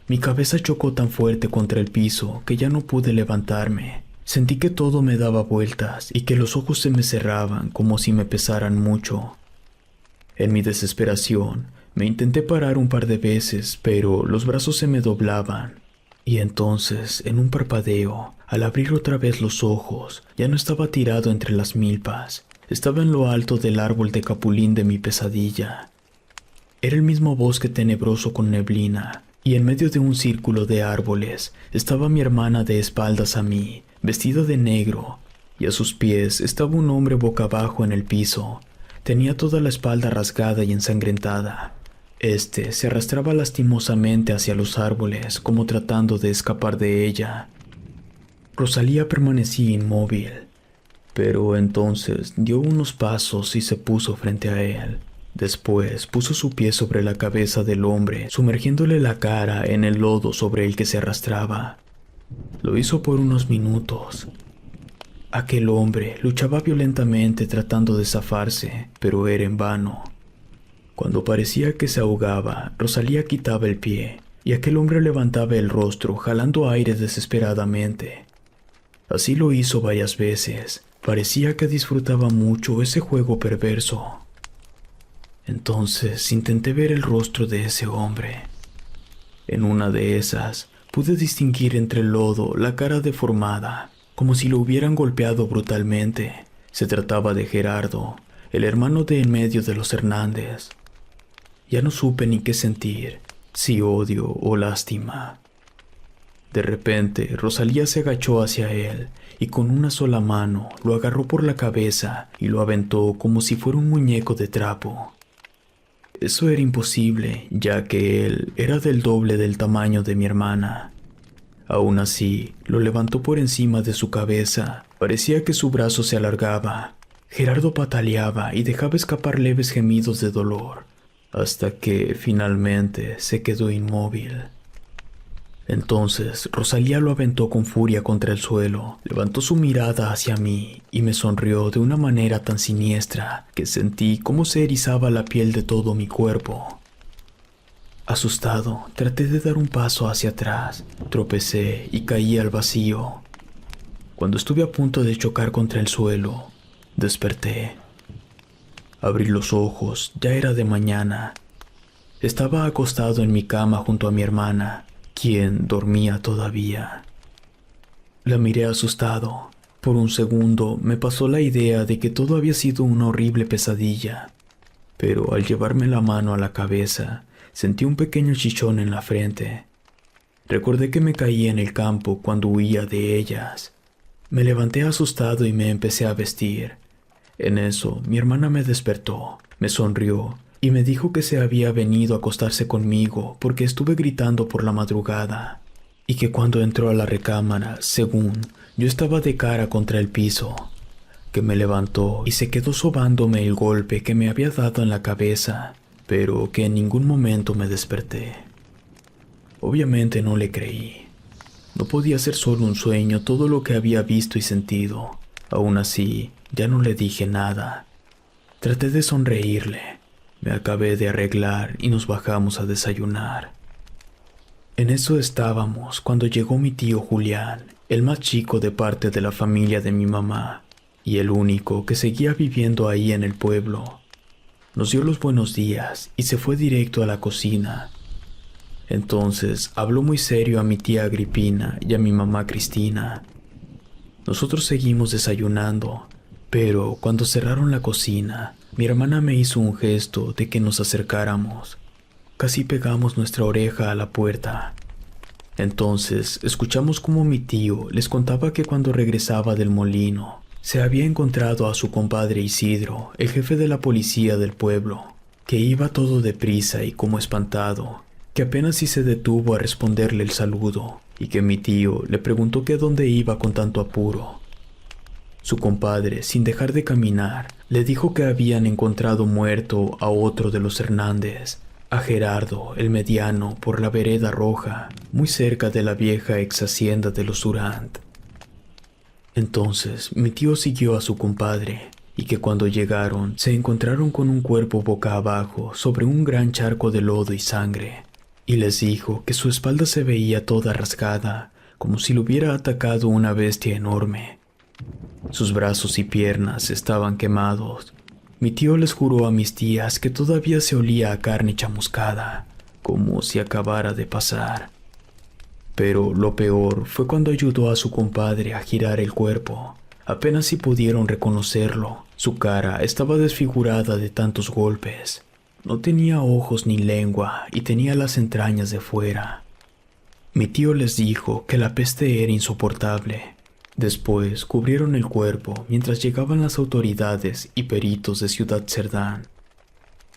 Mi cabeza chocó tan fuerte contra el piso que ya no pude levantarme. Sentí que todo me daba vueltas y que los ojos se me cerraban como si me pesaran mucho. En mi desesperación, me intenté parar un par de veces, pero los brazos se me doblaban. Y entonces, en un parpadeo, al abrir otra vez los ojos, ya no estaba tirado entre las milpas. Estaba en lo alto del árbol de capulín de mi pesadilla. Era el mismo bosque tenebroso con neblina, y en medio de un círculo de árboles estaba mi hermana de espaldas a mí, vestida de negro, y a sus pies estaba un hombre boca abajo en el piso. Tenía toda la espalda rasgada y ensangrentada. Este se arrastraba lastimosamente hacia los árboles, como tratando de escapar de ella. Rosalía permanecía inmóvil, pero entonces dio unos pasos y se puso frente a él. Después puso su pie sobre la cabeza del hombre, sumergiéndole la cara en el lodo sobre el que se arrastraba. Lo hizo por unos minutos. Aquel hombre luchaba violentamente tratando de zafarse, pero era en vano. Cuando parecía que se ahogaba, Rosalía quitaba el pie, y aquel hombre levantaba el rostro, jalando aire desesperadamente. Así lo hizo varias veces. Parecía que disfrutaba mucho ese juego perverso. Entonces intenté ver el rostro de ese hombre. En una de esas, pude distinguir entre el lodo la cara deformada, como si lo hubieran golpeado brutalmente. Se trataba de Gerardo, el hermano de en medio de los Hernández. Ya no supe ni qué sentir, si odio o lástima. De repente, Rosalía se agachó hacia él y con una sola mano lo agarró por la cabeza y lo aventó como si fuera un muñeco de trapo. Eso era imposible, ya que él era del doble del tamaño de mi hermana. Aún así, lo levantó por encima de su cabeza. Parecía que su brazo se alargaba. Gerardo pataleaba y dejaba escapar leves gemidos de dolor, hasta que finalmente se quedó inmóvil. Entonces, Rosalía lo aventó con furia contra el suelo, levantó su mirada hacia mí y me sonrió de una manera tan siniestra que sentí cómo se erizaba la piel de todo mi cuerpo. Asustado, traté de dar un paso hacia atrás, tropecé y caí al vacío. Cuando estuve a punto de chocar contra el suelo, desperté. Abrí los ojos, ya era de mañana. Estaba acostado en mi cama junto a mi hermana, quien dormía todavía. La miré asustado. Por un segundo me pasó la idea de que todo había sido una horrible pesadilla, pero al llevarme la mano a la cabeza, sentí un pequeño chichón en la frente. Recordé que me caí en el campo cuando huía de ellas. Me levanté asustado y me empecé a vestir. En eso, mi hermana me despertó, me sonrió y me dijo que se había venido a acostarse conmigo porque estuve gritando por la madrugada, y que cuando entró a la recámara, según, yo estaba de cara contra el piso, que me levantó y se quedó sobándome el golpe que me había dado en la cabeza, pero que en ningún momento me desperté. Obviamente no le creí. No podía ser solo un sueño todo lo que había visto y sentido. Aún así, ya no le dije nada. Traté de sonreírle. Me acabé de arreglar y nos bajamos a desayunar. En eso estábamos cuando llegó mi tío Julián, el más chico de parte de la familia de mi mamá, y el único que seguía viviendo ahí en el pueblo. Nos dio los buenos días y se fue directo a la cocina. Entonces habló muy serio a mi tía Agripina y a mi mamá Cristina. Nosotros seguimos desayunando, pero cuando cerraron la cocina, mi hermana me hizo un gesto de que nos acercáramos. Casi pegamos nuestra oreja a la puerta. Entonces escuchamos cómo mi tío les contaba que cuando regresaba del molino, Se había encontrado a su compadre Isidro, el jefe de la policía del pueblo, que iba todo deprisa y como espantado, que apenas si se detuvo a responderle el saludo, y que mi tío le preguntó que a dónde iba con tanto apuro. Su compadre, sin dejar de caminar, le dijo que habían encontrado muerto a otro de los Hernández, a Gerardo, el mediano, por la vereda roja, muy cerca de la vieja ex hacienda de los Durant. Entonces mi tío siguió a su compadre, y que cuando llegaron se encontraron con un cuerpo boca abajo sobre un gran charco de lodo y sangre, y les dijo que su espalda se veía toda rasgada, como si lo hubiera atacado una bestia enorme. Sus brazos y piernas estaban quemados. Mi tío les juró a mis tías que todavía se olía a carne chamuscada, como si acabara de pasar. Pero lo peor fue cuando ayudó a su compadre a girar el cuerpo. Apenas si pudieron reconocerlo. Su cara estaba desfigurada de tantos golpes. No tenía ojos ni lengua y tenía las entrañas de fuera. Mi tío les dijo que la peste era insoportable. Después cubrieron el cuerpo mientras llegaban las autoridades y peritos de Ciudad Cerdán.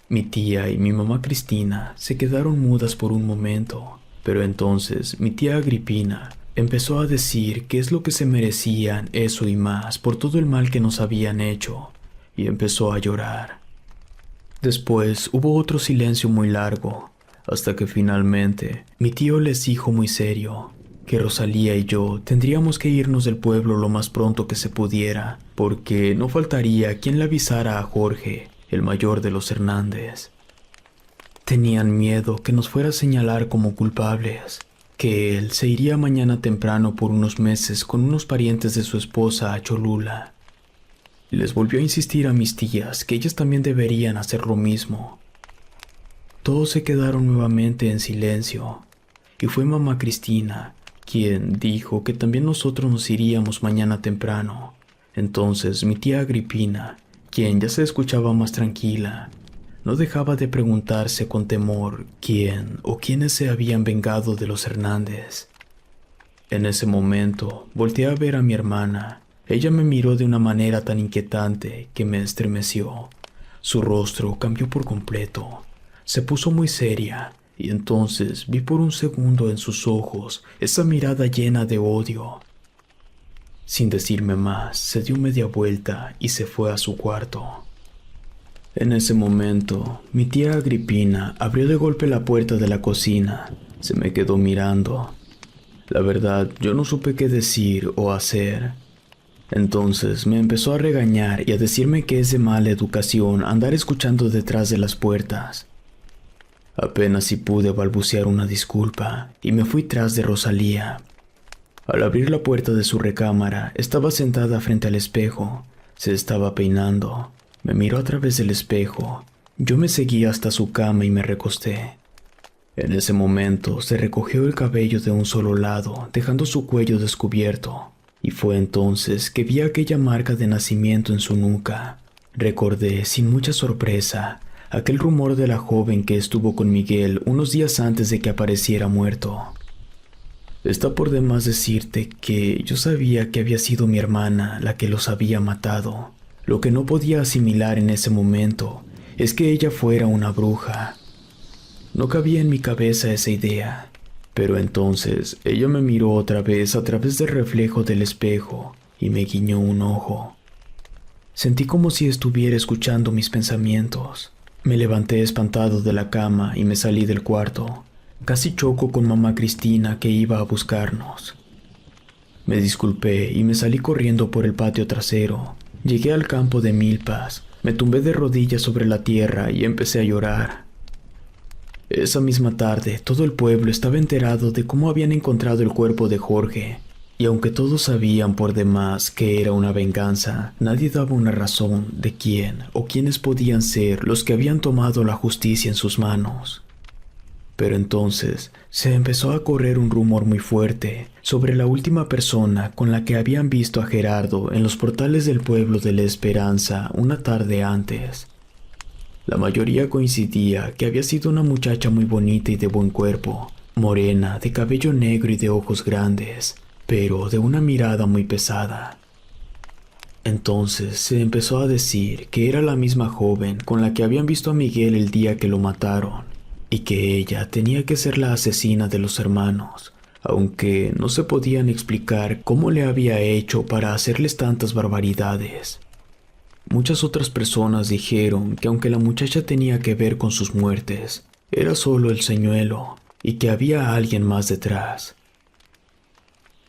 Mi tía y mi mamá Cristina se quedaron mudas por un momento, pero entonces mi tía Agripina empezó a decir que es lo que se merecían eso y más por todo el mal que nos habían hecho, y empezó a llorar. Después hubo otro silencio muy largo, hasta que finalmente mi tío les dijo muy serio que Rosalía y yo tendríamos que irnos del pueblo lo más pronto que se pudiera, porque no faltaría quien le avisara a Jorge, el mayor de los Hernández. Tenían miedo que nos fuera a señalar como culpables, que él se iría mañana temprano por unos meses con unos parientes de su esposa a Cholula. Les volvió a insistir a mis tías que ellas también deberían hacer lo mismo. Todos se quedaron nuevamente en silencio, y fue mamá Cristina quien dijo que también nosotros nos iríamos mañana temprano. Entonces mi tía Agripina, quien ya se escuchaba más tranquila, no dejaba de preguntarse con temor quién o quiénes se habían vengado de los Hernández. En ese momento volteé a ver a mi hermana. Ella me miró de una manera tan inquietante que me estremeció. Su rostro cambió por completo. Se puso muy seria. Y entonces vi por un segundo en sus ojos esa mirada llena de odio. Sin decirme más, se dio media vuelta y se fue a su cuarto. En ese momento, mi tía Agripina abrió de golpe la puerta de la cocina. Se me quedó mirando. La verdad, yo no supe qué decir o hacer. Entonces me empezó a regañar y a decirme que es de mala educación andar escuchando detrás de las puertas. Apenas si pude balbucear una disculpa y me fui tras de Rosalía. Al abrir la puerta de su recámara, estaba sentada frente al espejo. Se estaba peinando. Me miró a través del espejo. Yo me seguí hasta su cama y me recosté. En ese momento se recogió el cabello de un solo lado, dejando su cuello descubierto. Y fue entonces que vi aquella marca de nacimiento en su nuca. Recordé, sin mucha sorpresa, aquel rumor de la joven que estuvo con Miguel unos días antes de que apareciera muerto. Está por demás decirte que yo sabía que había sido mi hermana la que los había matado. Lo que no podía asimilar en ese momento es que ella fuera una bruja. No cabía en mi cabeza esa idea, pero entonces ella me miró otra vez a través del reflejo del espejo y me guiñó un ojo. Sentí como si estuviera escuchando mis pensamientos. Me levanté espantado de la cama y me salí del cuarto. Casi choco con mamá Cristina que iba a buscarnos. Me disculpé y me salí corriendo por el patio trasero. Llegué al campo de milpas, me tumbé de rodillas sobre la tierra y empecé a llorar. Esa misma tarde todo el pueblo estaba enterado de cómo habían encontrado el cuerpo de Jorge. Y aunque todos sabían por demás que era una venganza, nadie daba una razón de quién o quiénes podían ser los que habían tomado la justicia en sus manos. Pero entonces se empezó a correr un rumor muy fuerte sobre la última persona con la que habían visto a Gerardo en los portales del pueblo de La Esperanza una tarde antes. La mayoría coincidía que había sido una muchacha muy bonita y de buen cuerpo, morena, de cabello negro y de ojos grandes, pero de una mirada muy pesada. Entonces se empezó a decir que era la misma joven con la que habían visto a Miguel el día que lo mataron, y que ella tenía que ser la asesina de los hermanos, aunque no se podían explicar cómo le había hecho para hacerles tantas barbaridades. Muchas otras personas dijeron que aunque la muchacha tenía que ver con sus muertes, era solo el señuelo y que había alguien más detrás.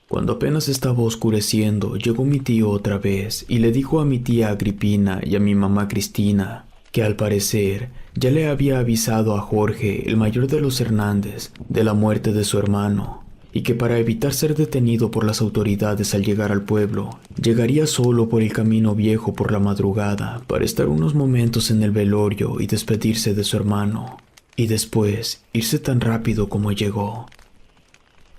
Cuando apenas estaba oscureciendo, llegó mi tío otra vez y le dijo a mi tía Agripina y a mi mamá Cristina que al parecer ya le había avisado a Jorge, el mayor de los Hernández, de la muerte de su hermano, y que para evitar ser detenido por las autoridades al llegar al pueblo, llegaría solo por el camino viejo por la madrugada para estar unos momentos en el velorio y despedirse de su hermano, y después irse tan rápido como llegó.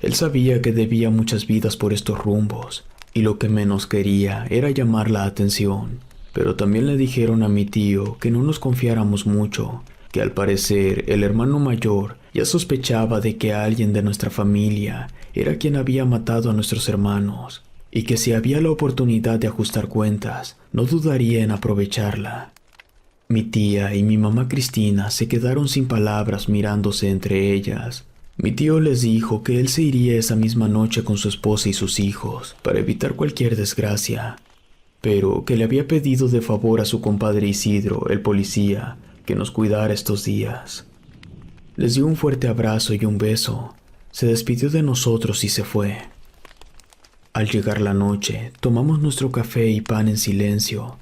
Él sabía que debía muchas vidas por estos rumbos, y lo que menos quería era llamar la atención, pero también le dijeron a mi tío que no nos confiáramos mucho, que al parecer el hermano mayor ya sospechaba de que alguien de nuestra familia era quien había matado a nuestros hermanos, y que si había la oportunidad de ajustar cuentas, no dudaría en aprovecharla. Mi tía y mi mamá Cristina se quedaron sin palabras mirándose entre ellas. Mi tío les dijo que él se iría esa misma noche con su esposa y sus hijos para evitar cualquier desgracia, pero que le había pedido de favor a su compadre Isidro, el policía, que nos cuidara estos días. Les dio un fuerte abrazo y un beso, se despidió de nosotros y se fue. Al llegar la noche, tomamos nuestro café y pan en silencio.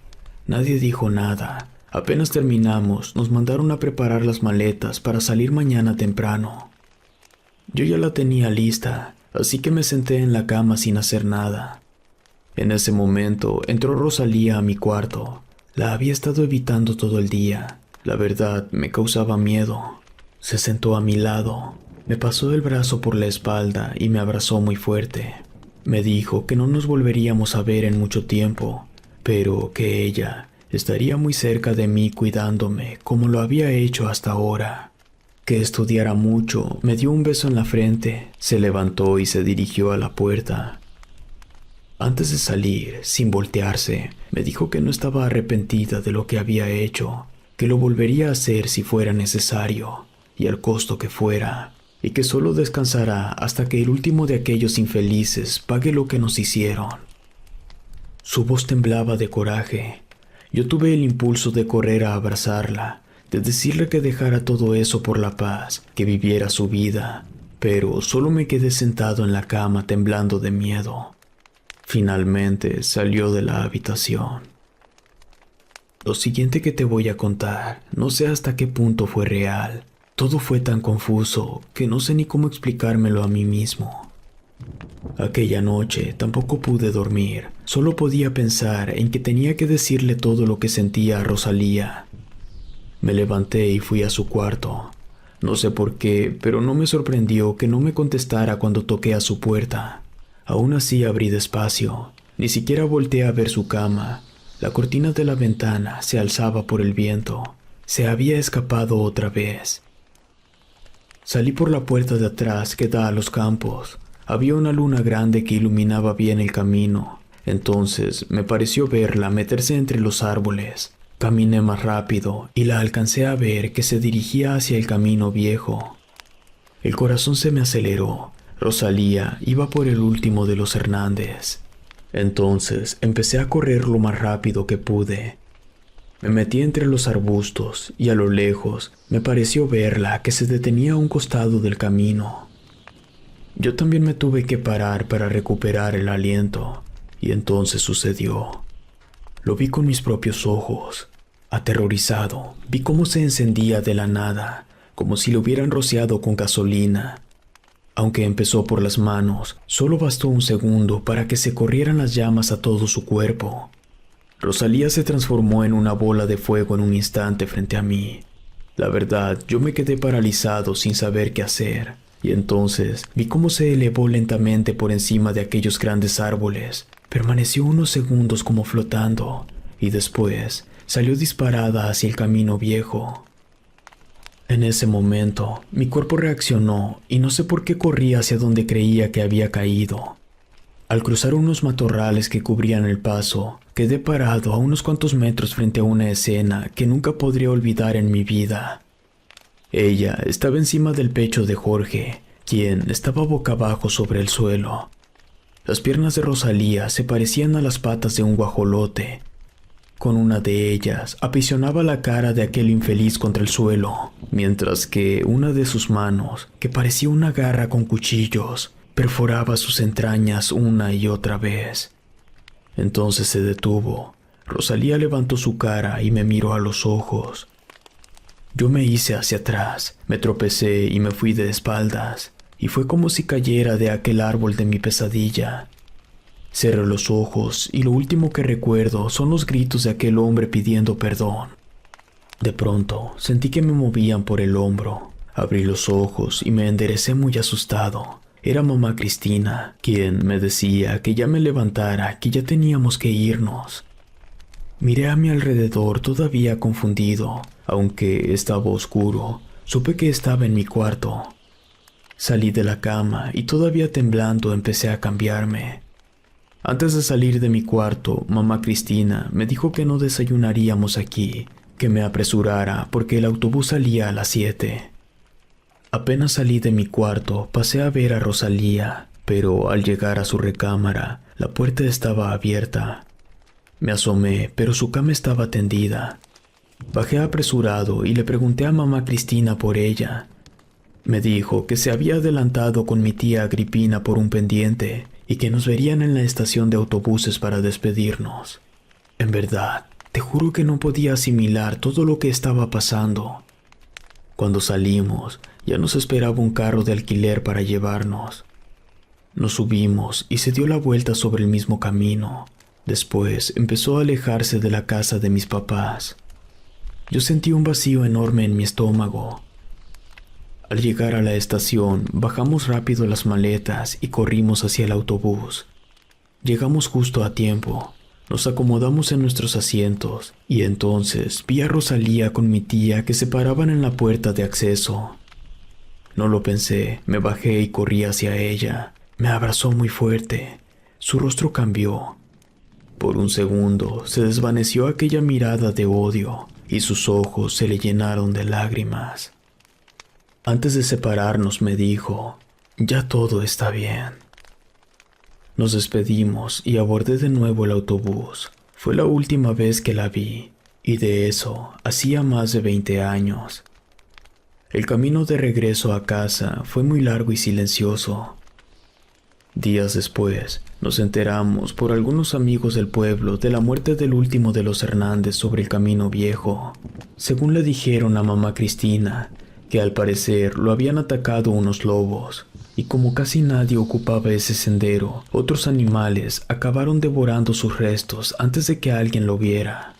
Nadie dijo nada. Apenas terminamos, nos mandaron a preparar las maletas para salir mañana temprano. Yo ya la tenía lista, así que me senté en la cama sin hacer nada. En ese momento entró Rosalía a mi cuarto. La había estado evitando todo el día. La verdad, me causaba miedo. Se sentó a mi lado, me pasó el brazo por la espalda y me abrazó muy fuerte. Me dijo que no nos volveríamos a ver en mucho tiempo, pero que ella estaría muy cerca de mí cuidándome como lo había hecho hasta ahora. Que estudiara mucho, me dio un beso en la frente, se levantó y se dirigió a la puerta. Antes de salir, sin voltearse, me dijo que no estaba arrepentida de lo que había hecho, que lo volvería a hacer si fuera necesario, y al costo que fuera, y que solo descansará hasta que el último de aquellos infelices pague lo que nos hicieron. Su voz temblaba de coraje. Yo tuve el impulso de correr a abrazarla, de decirle que dejara todo eso por la paz, que viviera su vida, pero solo me quedé sentado en la cama temblando de miedo. Finalmente salió de la habitación. Lo siguiente que te voy a contar, no sé hasta qué punto fue real. Todo fue tan confuso que no sé ni cómo explicármelo a mí mismo. Aquella noche tampoco pude dormir, solo podía pensar en que tenía que decirle todo lo que sentía a Rosalía. Me levanté y fui a su cuarto. No sé por qué, pero no me sorprendió que no me contestara cuando toqué a su puerta. Aún así abrí despacio. Ni siquiera volteé a ver su cama. La cortina de la ventana se alzaba por el viento. Se había escapado otra vez. Salí por la puerta de atrás que da a los campos. Había una luna grande que iluminaba bien el camino. Entonces me pareció verla meterse entre los árboles. Caminé más rápido y la alcancé a ver que se dirigía hacia el camino viejo. El corazón se me aceleró. Rosalía iba por el último de los Hernández. Entonces empecé a correr lo más rápido que pude. Me metí entre los arbustos y a lo lejos me pareció verla que se detenía a un costado del camino. Yo también me tuve que parar para recuperar el aliento, y entonces sucedió. Lo vi con mis propios ojos. Aterrorizado, vi cómo se encendía de la nada, como si lo hubieran rociado con gasolina. Aunque empezó por las manos, solo bastó un segundo para que se corrieran las llamas a todo su cuerpo. Rosalía se transformó en una bola de fuego en un instante frente a mí. La verdad, yo me quedé paralizado sin saber qué hacer, y entonces vi cómo se elevó lentamente por encima de aquellos grandes árboles. Permaneció unos segundos como flotando, y después salió disparada hacia el camino viejo. En ese momento, mi cuerpo reaccionó y no sé por qué corrí hacia donde creía que había caído. Al cruzar unos matorrales que cubrían el paso, quedé parado a unos cuantos metros frente a una escena que nunca podría olvidar en mi vida. Ella estaba encima del pecho de Jorge, quien estaba boca abajo sobre el suelo. Las piernas de Rosalía se parecían a las patas de un guajolote. Con una de ellas aprisionaba la cara de aquel infeliz contra el suelo, mientras que una de sus manos, que parecía una garra con cuchillos, perforaba sus entrañas una y otra vez. Entonces se detuvo. Rosalía levantó su cara y me miró a los ojos. Yo me hice hacia atrás, me tropecé y me fui de espaldas, y fue como si cayera de aquel árbol de mi pesadilla. Cerré los ojos y lo último que recuerdo son los gritos de aquel hombre pidiendo perdón. De pronto sentí que me movían por el hombro. Abrí los ojos y me enderecé muy asustado. Era mamá Cristina, quien me decía que ya me levantara, que ya teníamos que irnos. Miré a mi alrededor todavía confundido, aunque estaba oscuro. Supe que estaba en mi cuarto. Salí de la cama y todavía temblando empecé a cambiarme. Antes de salir de mi cuarto, mamá Cristina me dijo que no desayunaríamos aquí, que me apresurara porque el autobús salía a las 7. Apenas salí de mi cuarto, pasé a ver a Rosalía, pero al llegar a su recámara, la puerta estaba abierta. Me asomé, pero su cama estaba tendida. Bajé apresurado y le pregunté a mamá Cristina por ella. Me dijo que se había adelantado con mi tía Agripina por un pendiente y que nos verían en la estación de autobuses para despedirnos. En verdad, te juro que no podía asimilar todo lo que estaba pasando. Cuando salimos, ya nos esperaba un carro de alquiler para llevarnos. Nos subimos y se dio la vuelta sobre el mismo camino. Después empezó a alejarse de la casa de mis papás. Yo sentí un vacío enorme en mi estómago. Al llegar a la estación, bajamos rápido las maletas y corrimos hacia el autobús. Llegamos justo a tiempo. Nos acomodamos en nuestros asientos y entonces vi a Rosalía con mi tía que se paraban en la puerta de acceso. No lo pensé, me bajé y corrí hacia ella. Me abrazó muy fuerte. Su rostro cambió. Por un segundo se desvaneció aquella mirada de odio y sus ojos se le llenaron de lágrimas. Antes de separarnos me dijo, ya todo está bien. Nos despedimos y abordé de nuevo el autobús. Fue la última vez que la vi, y de eso hacía más de 20 años. El camino de regreso a casa fue muy largo y silencioso. Días después, nos enteramos por algunos amigos del pueblo de la muerte del último de los Hernández sobre el Camino Viejo. Según le dijeron a mamá Cristina, que al parecer lo habían atacado unos lobos, y como casi nadie ocupaba ese sendero, otros animales acabaron devorando sus restos antes de que alguien lo viera.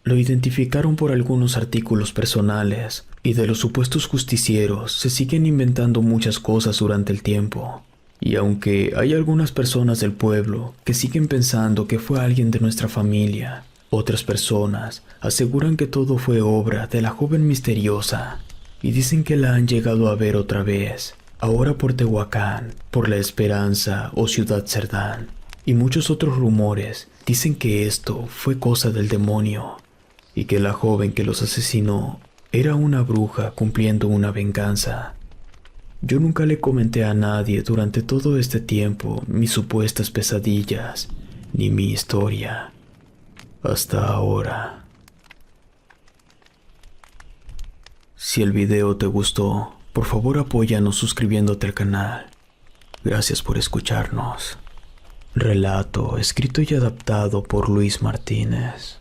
Lo identificaron por algunos artículos personales, y de los supuestos justicieros se siguen inventando muchas cosas durante el tiempo. Y aunque hay algunas personas del pueblo que siguen pensando que fue alguien de nuestra familia, otras personas aseguran que todo fue obra de la joven misteriosa, y dicen que la han llegado a ver otra vez, ahora por Tehuacán, por La Esperanza o Ciudad Cerdán, y muchos otros rumores dicen que esto fue cosa del demonio, y que la joven que los asesinó era una bruja cumpliendo una venganza. Yo nunca le comenté a nadie durante todo este tiempo mis supuestas pesadillas, ni mi historia, hasta ahora. Si el video te gustó, por favor apóyanos suscribiéndote al canal. Gracias por escucharnos. Relato escrito y adaptado por Luis Martínez.